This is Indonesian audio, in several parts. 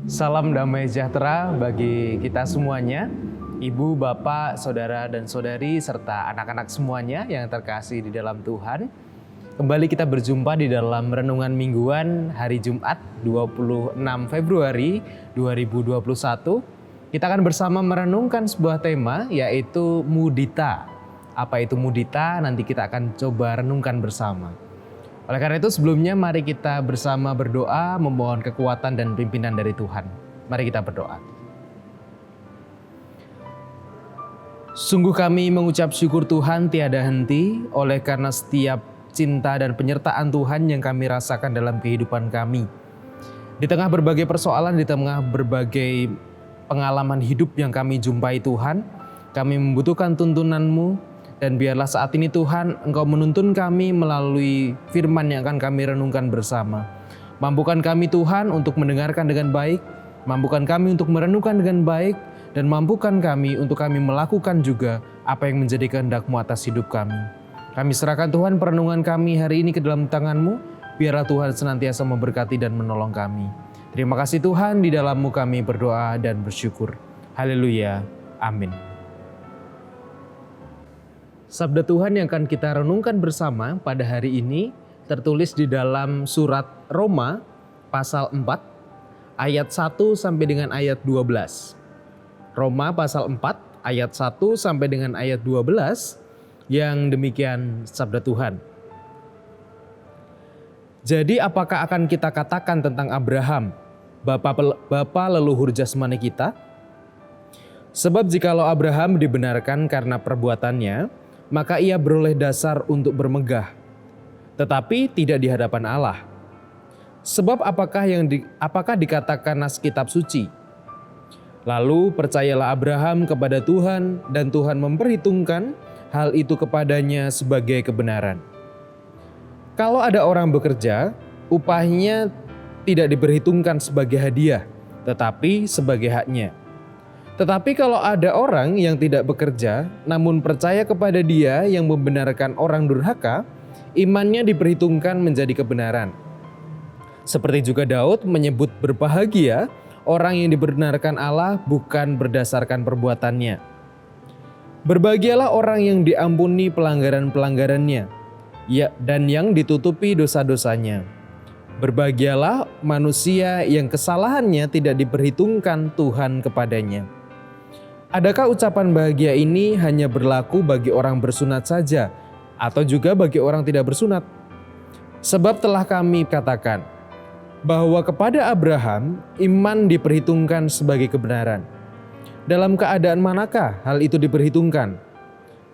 Salam damai sejahtera bagi kita semuanya, ibu, bapak, saudara dan saudari, serta anak-anak semuanya yang terkasih di dalam Tuhan. Kembali kita berjumpa di dalam Renungan Mingguan hari Jumat 26 Februari 2021. Kita akan bersama merenungkan sebuah tema yaitu mudita. Apa itu mudita? Nanti kita akan coba renungkan bersama. Oleh karena itu sebelumnya mari kita bersama berdoa memohon kekuatan dan pimpinan dari Tuhan. Mari kita berdoa. Sungguh kami mengucap syukur Tuhan tiada henti oleh karena setiap cinta dan penyertaan Tuhan yang kami rasakan dalam kehidupan kami. Di tengah berbagai persoalan, di tengah berbagai pengalaman hidup yang kami jumpai Tuhan, kami membutuhkan tuntunan-Mu. Dan biarlah saat ini Tuhan Engkau menuntun kami melalui firman yang akan kami renungkan bersama. Mampukan kami Tuhan untuk mendengarkan dengan baik, mampukan kami untuk merenungkan dengan baik, dan mampukan kami untuk kami melakukan juga apa yang menjadi kehendak-Mu atas hidup kami. Kami serahkan Tuhan perenungan kami hari ini ke dalam tangan-Mu, biarlah Tuhan senantiasa memberkati dan menolong kami. Terima kasih Tuhan, di dalam-Mu kami berdoa dan bersyukur. Haleluya, amin. Sabda Tuhan yang akan kita renungkan bersama pada hari ini tertulis di dalam surat Roma pasal 4 ayat 1 sampai dengan ayat 12. Roma pasal 4 ayat 1 sampai dengan ayat 12 yang demikian sabda Tuhan. Jadi apakah akan kita katakan tentang Abraham, bapa leluhur jasmani kita? Sebab jikalau Abraham dibenarkan karena perbuatannya, maka ia beroleh dasar untuk bermegah, tetapi tidak di hadapan Allah. Sebab apakah dikatakan nas kitab suci? Lalu percayalah Abraham kepada Tuhan dan Tuhan memperhitungkan hal itu kepadanya sebagai kebenaran. Kalau ada orang bekerja, upahnya tidak diperhitungkan sebagai hadiah, tetapi sebagai haknya. Tetapi kalau ada orang yang tidak bekerja, namun percaya kepada Dia yang membenarkan orang durhaka, imannya diperhitungkan menjadi kebenaran. Seperti juga Daud menyebut berbahagia orang yang dibenarkan Allah bukan berdasarkan perbuatannya. Berbahagialah orang yang diampuni pelanggaran-pelanggarannya, dan yang ditutupi dosa-dosanya. Berbahagialah manusia yang kesalahannya tidak diperhitungkan Tuhan kepadanya. Adakah ucapan bahagia ini hanya berlaku bagi orang bersunat saja, atau juga bagi orang tidak bersunat? Sebab telah kami katakan bahwa kepada Abraham iman diperhitungkan sebagai kebenaran. Dalam keadaan manakah hal itu diperhitungkan?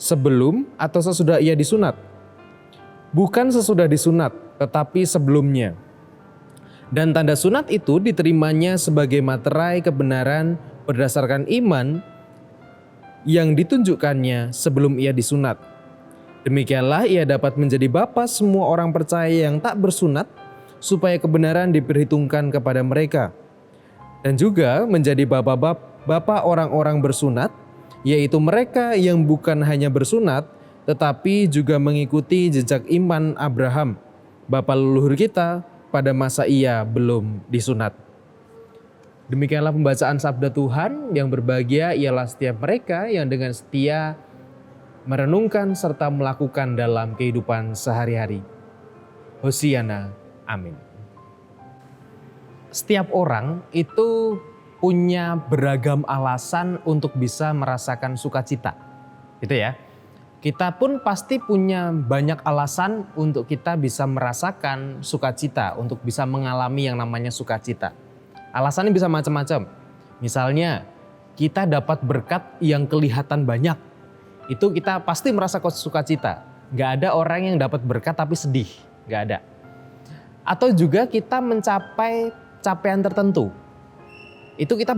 Sebelum atau sesudah ia disunat? Bukan sesudah disunat, tetapi sebelumnya. Dan tanda sunat itu diterimanya sebagai materai kebenaran berdasarkan iman yang ditunjukkannya sebelum ia disunat. Demikianlah ia dapat menjadi bapa semua orang percaya yang tak bersunat, supaya kebenaran diperhitungkan kepada mereka. Dan juga menjadi bapa orang-orang bersunat, yaitu mereka yang bukan hanya bersunat, tetapi juga mengikuti jejak iman Abraham, bapa leluhur kita pada masa ia belum disunat. Demikianlah pembacaan sabda Tuhan. Yang berbahagia ialah setiap mereka yang dengan setia merenungkan serta melakukan dalam kehidupan sehari-hari. Hosiana, amin. Setiap orang itu punya beragam alasan untuk bisa merasakan sukacita. Gitu ya. Kita pun pasti punya banyak alasan untuk kita bisa merasakan sukacita, untuk bisa mengalami yang namanya sukacita. Alasannya bisa macam-macam. Misalnya kita dapat berkat yang kelihatan banyak. Itu kita pasti merasa sukacita. Gak ada orang yang dapat berkat tapi sedih. Gak ada. Atau juga kita mencapai capaian tertentu. Itu kita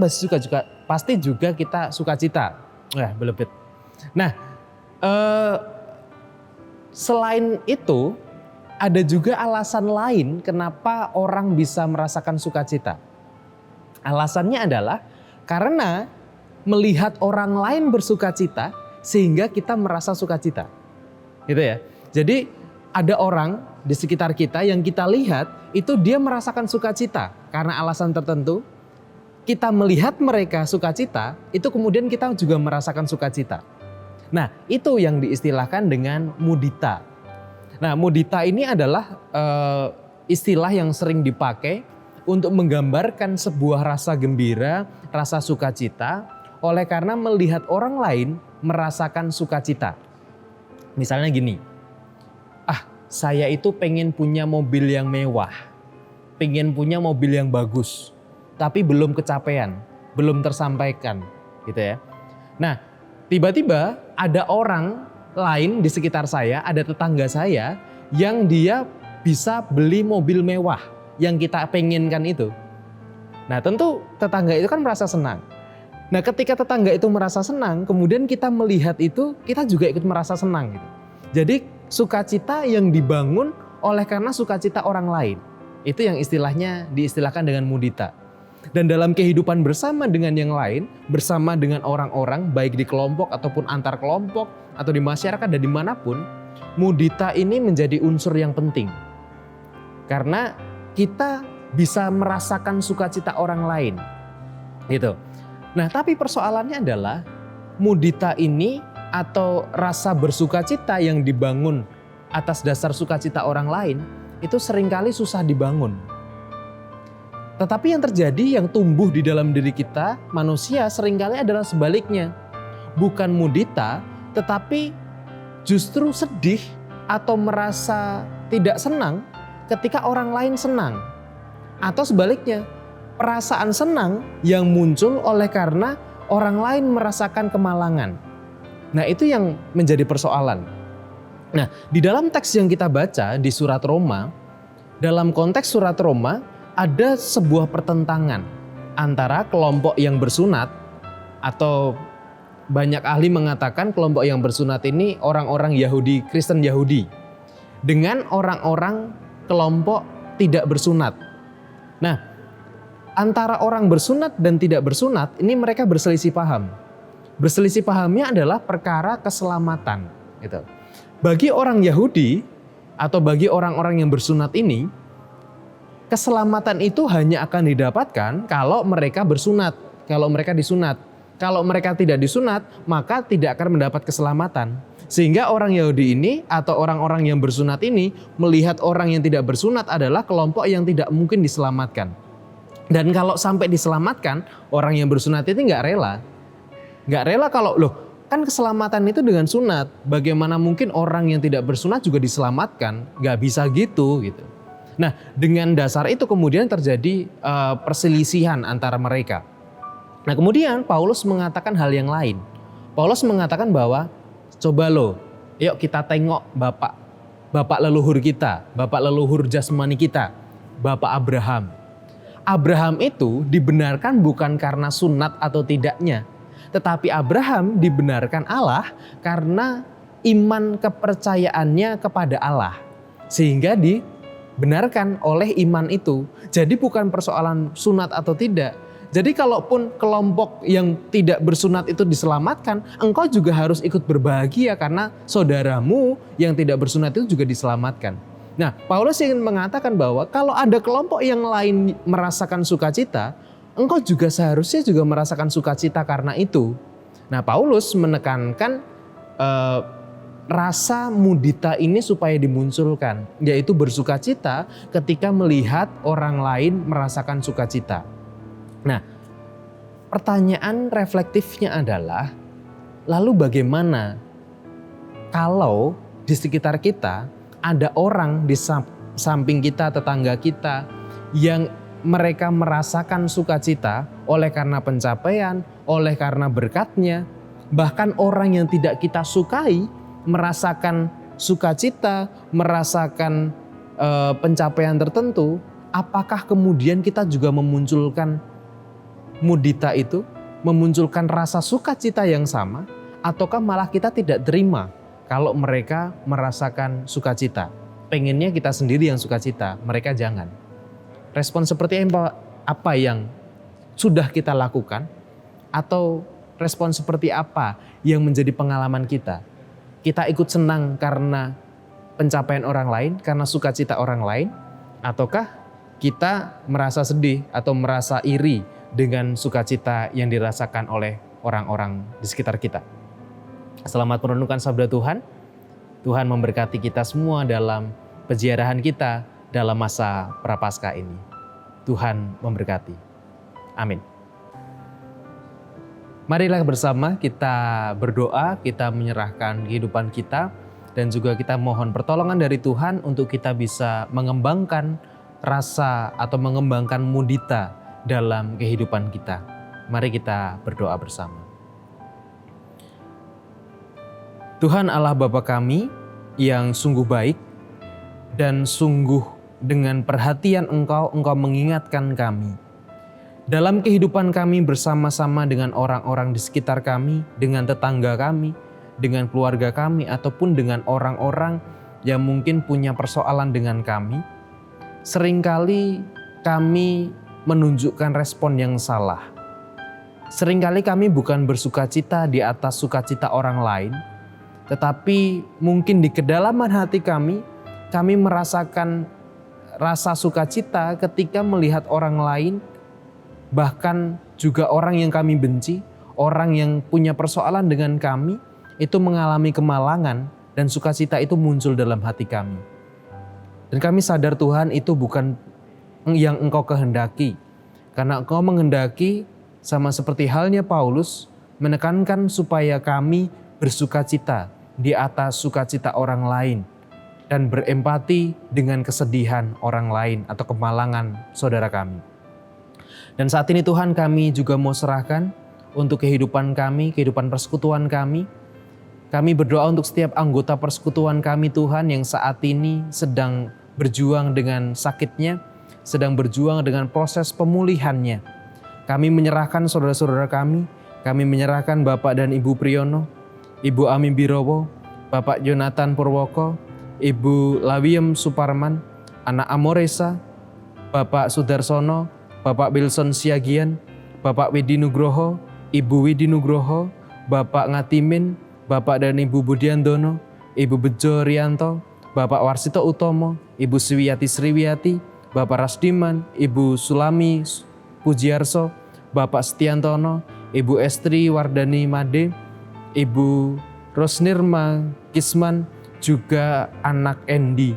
pasti juga kita sukacita. Belebet. Nah, selain itu ada juga alasan lain kenapa orang bisa merasakan sukacita. Alasannya adalah karena melihat orang lain bersukacita sehingga kita merasa sukacita. Gitu ya. Jadi ada orang di sekitar kita yang kita lihat itu dia merasakan sukacita karena alasan tertentu. kita melihat mereka sukacita, itu kemudian kita juga merasakan sukacita. Nah, itu yang diistilahkan dengan mudita. Nah, mudita ini adalah istilah yang sering dipakai untuk menggambarkan sebuah rasa gembira, rasa sukacita, oleh karena melihat orang lain merasakan sukacita. Misalnya gini, saya itu pengen punya mobil yang mewah, pengen punya mobil yang bagus, tapi belum kecapean, belum tersampaikan, gitu ya. Nah, tiba-tiba ada orang lain di sekitar saya, ada tetangga saya yang dia bisa beli mobil mewah yang kita pengenkan itu. Nah, tentu tetangga itu kan merasa senang. Nah, ketika tetangga itu merasa senang, kemudian kita melihat itu, kita juga ikut merasa senang gitu. Jadi sukacita yang dibangun oleh karena sukacita orang lain. Itu yang diistilahkan dengan mudita. Dan dalam kehidupan bersama dengan yang lain, bersama dengan orang-orang, baik di kelompok ataupun antar kelompok, atau di masyarakat dan dimanapun, mudita ini menjadi unsur yang penting. Karena kita bisa merasakan sukacita orang lain. Gitu. Nah, tapi persoalannya adalah mudita ini atau rasa bersukacita yang dibangun atas dasar sukacita orang lain itu seringkali susah dibangun. Tetapi yang terjadi, yang tumbuh di dalam diri kita manusia seringkali adalah sebaliknya. Bukan mudita, tetapi justru sedih atau merasa tidak senang ketika orang lain senang. Atau sebaliknya, perasaan senang yang muncul oleh karena orang lain merasakan kemalangan. Nah, itu yang menjadi persoalan. Nah, di dalam teks yang kita baca di surat Roma, dalam konteks surat Roma ada sebuah pertentangan antara kelompok yang bersunat, atau banyak ahli mengatakan kelompok yang bersunat ini orang-orang Yahudi, Kristen Yahudi, dengan orang-orang kelompok tidak bersunat. Nah, antara orang bersunat dan tidak bersunat ini mereka berselisih paham. Berselisih pahamnya adalah perkara keselamatan. Gitu. Bagi orang Yahudi atau bagi orang-orang yang bersunat ini, keselamatan itu hanya akan didapatkan kalau mereka bersunat, kalau mereka disunat. Kalau mereka tidak disunat, maka tidak akan mendapat keselamatan. Sehingga orang Yahudi ini atau orang-orang yang bersunat ini melihat orang yang tidak bersunat adalah kelompok yang tidak mungkin diselamatkan. Dan kalau sampai diselamatkan, orang yang bersunat itu nggak rela. Nggak rela kalau, kan keselamatan itu dengan sunat. Bagaimana mungkin orang yang tidak bersunat juga diselamatkan? Nggak bisa gitu. Nah, dengan dasar itu kemudian terjadi perselisihan antara mereka. Nah, kemudian Paulus mengatakan hal yang lain. Paulus mengatakan bahwa coba yuk kita tengok Bapak leluhur kita, Bapak leluhur jasmani kita, Bapak Abraham. Abraham itu dibenarkan bukan karena sunat atau tidaknya, tetapi Abraham dibenarkan Allah karena iman kepercayaannya kepada Allah. Sehingga dibenarkan oleh iman itu. Jadi bukan persoalan sunat atau tidak. Jadi kalaupun kelompok yang tidak bersunat itu diselamatkan, engkau juga harus ikut berbahagia karena saudaramu yang tidak bersunat itu juga diselamatkan. Nah, Paulus ingin mengatakan bahwa kalau ada kelompok yang lain merasakan sukacita, engkau juga seharusnya juga merasakan sukacita karena itu. Nah, Paulus menekankan rasa mudita ini supaya dimunculkan, yaitu bersukacita ketika melihat orang lain merasakan sukacita. Nah, pertanyaan reflektifnya adalah, lalu bagaimana kalau di sekitar kita ada orang di samping kita, tetangga kita, yang mereka merasakan sukacita oleh karena pencapaian, oleh karena berkatnya, bahkan orang yang tidak kita sukai merasakan sukacita, merasakan pencapaian tertentu, apakah kemudian kita juga memunculkan mudita itu, memunculkan rasa sukacita yang sama, ataukah malah kita tidak terima kalau mereka merasakan sukacita? Pengennya kita sendiri yang sukacita, mereka jangan. Respon seperti apa yang sudah kita lakukan, atau respon seperti apa yang menjadi pengalaman kita? Kita ikut senang karena pencapaian orang lain, karena sukacita orang lain, ataukah kita merasa sedih atau merasa iri, dengan sukacita yang dirasakan oleh orang-orang di sekitar kita. Selamat merenungkan sabda Tuhan. Tuhan memberkati kita semua dalam peziarahan kita dalam masa Prapaskah ini. Tuhan memberkati. Amin. Marilah bersama kita berdoa, kita menyerahkan kehidupan kita, dan juga kita mohon pertolongan dari Tuhan untuk kita bisa mengembangkan rasa atau mengembangkan mudita dalam kehidupan kita. Mari kita berdoa bersama. Tuhan Allah Bapa kami yang sungguh baik dan sungguh dengan perhatian Engkau mengingatkan kami. Dalam kehidupan kami bersama-sama dengan orang-orang di sekitar kami, dengan tetangga kami, dengan keluarga kami, ataupun dengan orang-orang yang mungkin punya persoalan dengan kami, seringkali kami menunjukkan respon yang salah. Seringkali kami bukan bersukacita di atas sukacita orang lain, tetapi mungkin di kedalaman hati kami merasakan rasa sukacita ketika melihat orang lain, bahkan juga orang yang kami benci, orang yang punya persoalan dengan kami, itu mengalami kemalangan dan sukacita itu muncul dalam hati kami. Dan kami sadar Tuhan itu bukan yang Engkau kehendaki. Karena Engkau menghendaki sama seperti halnya Paulus menekankan supaya kami bersukacita di atas sukacita orang lain dan berempati dengan kesedihan orang lain atau kemalangan saudara kami. Dan saat ini Tuhan kami juga mau serahkan untuk kehidupan kami, kehidupan persekutuan kami. Kami berdoa untuk setiap anggota persekutuan kami Tuhan yang saat ini sedang berjuang dengan sakitnya, sedang berjuang dengan proses pemulihannya. Kami menyerahkan saudara-saudara kami menyerahkan Bapak dan Ibu Priyono, Ibu Ami Birowo, Bapak Jonathan Purwoko, Ibu Lawiem Suparman, Anak Amoresa, Bapak Sudarsono, Bapak Wilson Siagian, Bapak Widi Nugroho, Ibu Widi Nugroho, Bapak Ngatimin, Bapak dan Ibu Budiandono, Ibu Bejo Rianto, Bapak Warsito Utomo, Ibu Swiati Sriwiati, Bapak Rasdiman, Ibu Sulami Pujiarso, Bapak Setiantono, Ibu Estri Wardani Made, Ibu Rosnirma Kisman, juga anak Endi.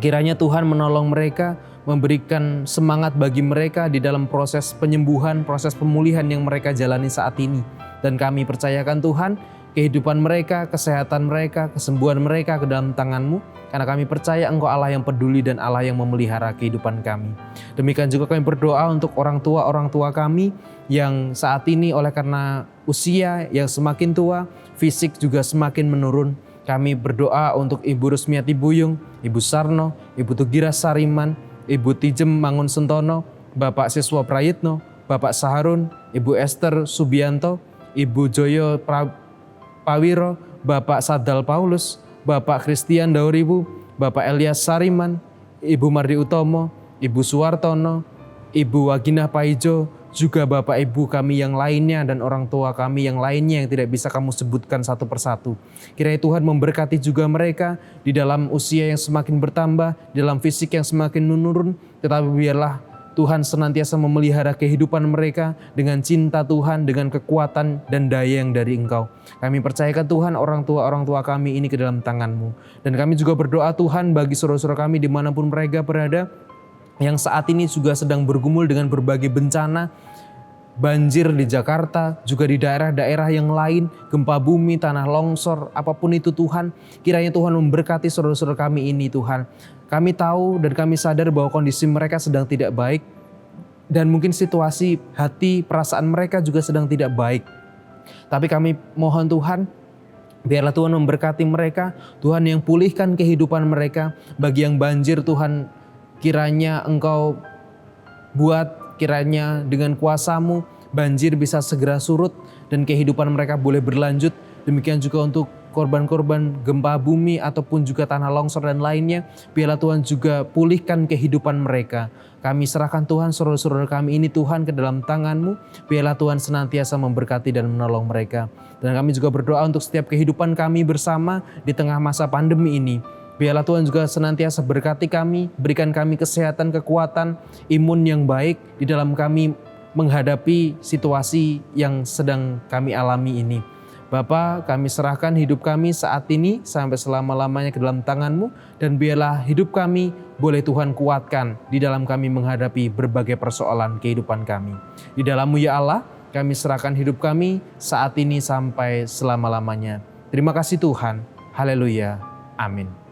Kiranya Tuhan menolong mereka, memberikan semangat bagi mereka di dalam proses penyembuhan, proses pemulihan yang mereka jalani saat ini. Dan kami percayakan Tuhan, kehidupan mereka, kesehatan mereka, kesembuhan mereka ke dalam tangan-Mu. Karena kami percaya Engkau Allah yang peduli dan Allah yang memelihara kehidupan kami. Demikian juga kami berdoa untuk orang tua kami yang saat ini oleh karena usia yang semakin tua, fisik juga semakin menurun. Kami berdoa untuk Ibu Rusmiati Buyung, Ibu Sarno, Ibu Tugira Sariman, Ibu Tijem Mangun Sentono, Bapak Siswa Prayitno, Bapak Saharun, Ibu Esther Subianto, Ibu Joyo Pawiro, Bapak Sadal Paulus, Bapak Christian Dauribu, Bapak Elias Sariman, Ibu Mardi Utomo, Ibu Suwartono, Ibu Waginah Paijo, juga Bapak Ibu kami yang lainnya dan orang tua kami yang lainnya yang tidak bisa kamu sebutkan satu persatu. Kiranya Tuhan memberkati juga mereka di dalam usia yang semakin bertambah, di dalam fisik yang semakin menurun, tetapi biarlah Tuhan senantiasa memelihara kehidupan mereka dengan cinta Tuhan, dengan kekuatan dan daya yang dari Engkau. Kami percayakan Tuhan orang tua kami ini ke dalam tangan-Mu. Dan kami juga berdoa Tuhan bagi saudara-saudara kami dimanapun mereka berada, yang saat ini juga sedang bergumul dengan berbagai bencana, banjir di Jakarta, juga di daerah-daerah yang lain, gempa bumi, tanah longsor, apapun itu Tuhan. Kiranya Tuhan memberkati saudara-saudara kami ini Tuhan. Kami tahu dan kami sadar bahwa kondisi mereka sedang tidak baik. Dan mungkin situasi hati, perasaan mereka juga sedang tidak baik. Tapi kami mohon Tuhan, biarlah Tuhan memberkati mereka. Tuhan yang pulihkan kehidupan mereka. Bagi yang banjir Tuhan, kiranya Engkau buat, kiranya dengan kuasa-Mu banjir bisa segera surut dan kehidupan mereka boleh berlanjut. Demikian juga untuk korban-korban gempa bumi ataupun juga tanah longsor dan lainnya. Biarlah Tuhan juga pulihkan kehidupan mereka. Kami serahkan Tuhan saudara-saudara kami ini Tuhan ke dalam tangan-Mu. Biarlah Tuhan senantiasa memberkati dan menolong mereka. Dan kami juga berdoa untuk setiap kehidupan kami bersama di tengah masa pandemi ini. Biarlah Tuhan juga senantiasa berkati kami, berikan kami kesehatan, kekuatan, imun yang baik di dalam kami menghadapi situasi yang sedang kami alami ini. Bapa, kami serahkan hidup kami saat ini sampai selama-lamanya ke dalam tangan-Mu, dan biarlah hidup kami boleh Tuhan kuatkan di dalam kami menghadapi berbagai persoalan kehidupan kami. Di dalam-Mu ya Allah, kami serahkan hidup kami saat ini sampai selama-lamanya. Terima kasih Tuhan. Haleluya. Amin.